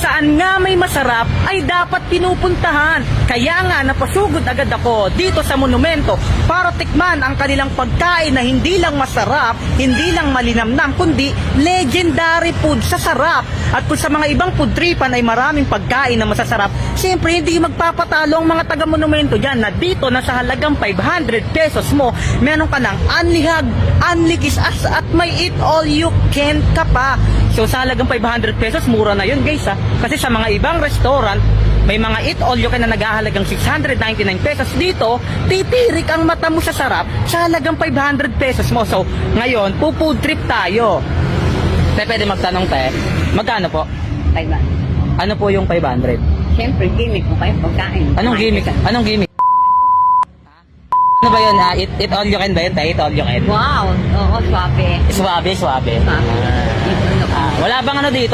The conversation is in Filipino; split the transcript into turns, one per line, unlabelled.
saan nga may masarap ay dapat pinupuntahan. Kaya nga napasugod agad ako dito sa monumento para tikman ang kanilang pagkain na hindi lang masarap, hindi lang malinamnam, kundi legendary food sa sarap. At kung sa mga ibang food tripan ay maraming pagkain na masasarap, siyempre hindi magpapatalo ang mga taga-monumento dyan na dito na sa halagang 500 pesos mo, meron ka ng unli hug, unli kiss at may eat all you can ka pa. So sa halagang 500 pesos, mura na yun guys ha. Kasi sa mga ibang restaurant, may mga eat all you can na naghahalagang 699 pesos. Dito, titirik ang mata mo sa sarap sa halagang 500 pesos mo. So ngayon, food trip tayo. Te, pwede magtanong te, magkano po?
500.
Ano po yung 500?
Siyempre, gimmick mo kayo pagkain.
Anong gimmick? Anong gimmick? Ano ba yun? Eat all you can ba yun? Eat all you can?
Wow! Oo, swabe.
Swabe.
Swabe.
Wala bang ano dito?